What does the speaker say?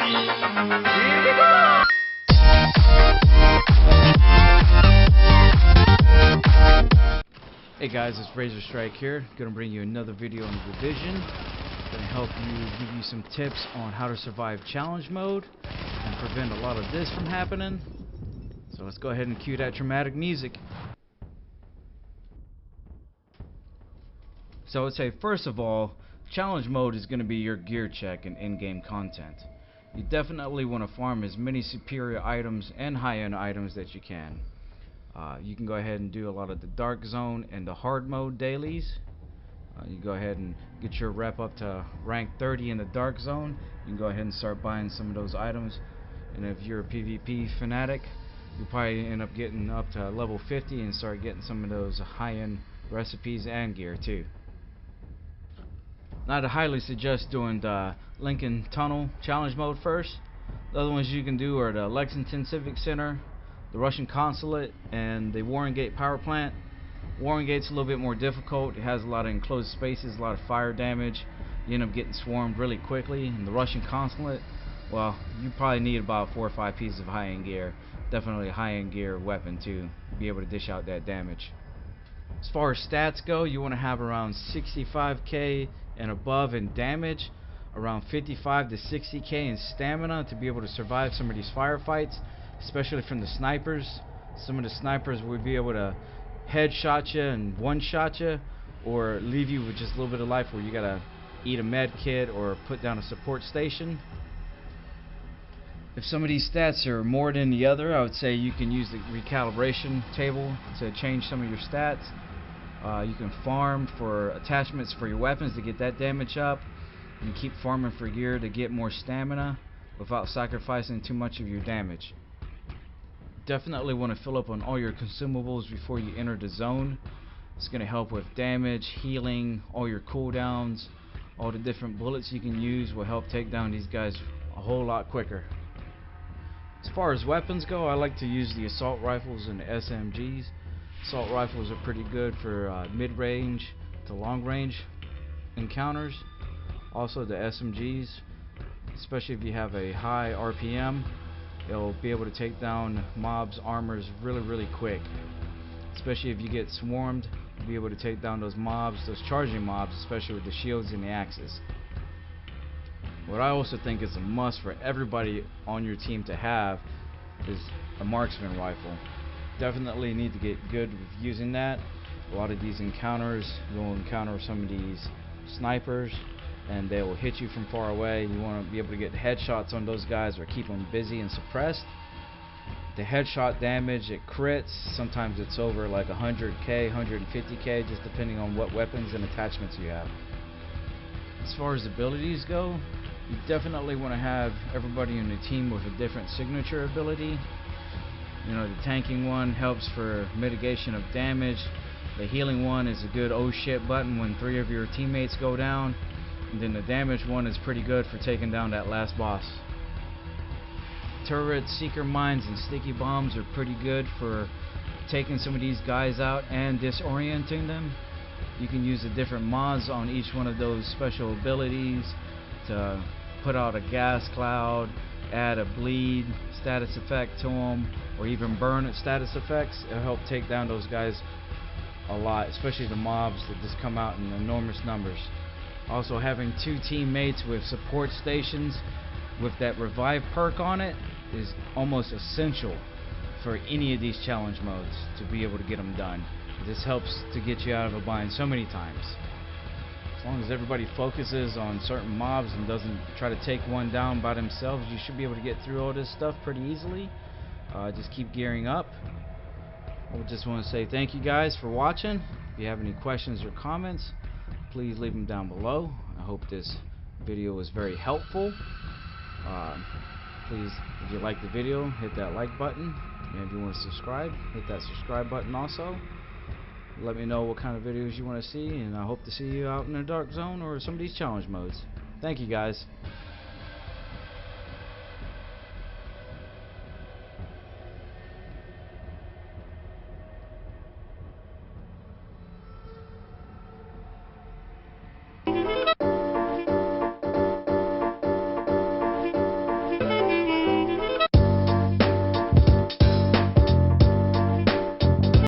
Here we go! Hey guys, it's Razor Strike here. Gonna bring you another video on the Division. Gonna help you, give you some tips on how to survive challenge mode and prevent a lot of this from happening. So let's go ahead and cue that dramatic music. So I would say, first of all, challenge mode is going to be your gear check and in-game content. You definitely want to farm as many superior items and high-end items that you can. You can go ahead and do a lot of the dark zone and the hard mode dailies. You go ahead and get your rep up to rank 30 in the dark zone. You can go ahead and start buying some of those items. And if you're a PvP fanatic, you'll probably end up getting up to level 50 and start getting some of those high-end recipes and gear too. I'd highly suggest doing the Lincoln Tunnel challenge mode first. The other ones you can do are the Lexington Civic Center, the Russian Consulate, and the Warren Gate Power Plant. Warren Gate's a little bit more difficult. It has a lot of enclosed spaces, a lot of fire damage. You end up getting swarmed really quickly. And the Russian Consulate, well, you probably need about 4 or 5 pieces of high-end gear. Definitely a high-end gear weapon to be able to dish out that damage. As far as stats go, you want to have around 65k and above in damage, around 55 to 60k in stamina to be able to survive some of these firefights, especially from the snipers. Some of the snipers will be able to headshot you and one-shot you, or leave you with just a little bit of life where you gotta eat a med kit or put down a support station. If some of these stats are more than the other, I would say you can use the recalibration table to change some of your stats. You can farm for attachments for your weapons to get that damage up. You can keep farming for gear to get more stamina without sacrificing too much of your damage. Definitely want to fill up on all your consumables before you enter the zone. It's going to help with damage, healing, all your cooldowns, all the different bullets you can use will help take down these guys a whole lot quicker. As far as weapons go, I like to use the assault rifles and the SMGs. Assault rifles are pretty good for mid-range to long-range encounters. Also the SMGs, especially if you have a high RPM, it'll be able to take down mobs' armors really quick. Especially if you get swarmed, you'll be able to take down those mobs, those charging mobs, especially with the shields and the axes. What I also think is a must for everybody on your team to have is a marksman rifle. Definitely need to get good with using that. A lot of these encounters, you'll encounter some of these snipers and they will hit you from far away. You want to be able to get headshots on those guys or keep them busy and suppressed. The headshot damage, it crits. Sometimes it's over like 100k, 150k, just depending on what weapons and attachments you have. As far as abilities go, you definitely want to have everybody in the team with a different signature ability. You know, the tanking one helps for mitigation of damage. The healing one is a good oh shit button when 3 of your teammates go down. And then the damage one is pretty good for taking down that last boss. Turrets, seeker mines, and sticky bombs are pretty good for taking some of these guys out and disorienting them. You can use the different mods on each one of those special abilities to put out a gas cloud, add a bleed status effect to them, or even burn status effects. It'll help take down those guys a lot, especially the mobs that just come out in enormous numbers. Also, having 2 teammates with support stations with that revive perk on it is almost essential for any of these challenge modes to be able to get them done. This helps to get you out of a bind so many times. As long as everybody focuses on certain mobs and doesn't try to take one down by themselves, you should be able to get through all this stuff pretty easily. Just keep gearing up. I just want to say thank you guys for watching. If you have any questions or comments, please leave them down below. I hope this video was very helpful. Please, if you like the video, hit that like button. And if you want to subscribe, hit that subscribe button also. Let me know what kind of videos you want to see, and I hope to see you out in the dark zone or some of these challenge modes. Thank you guys.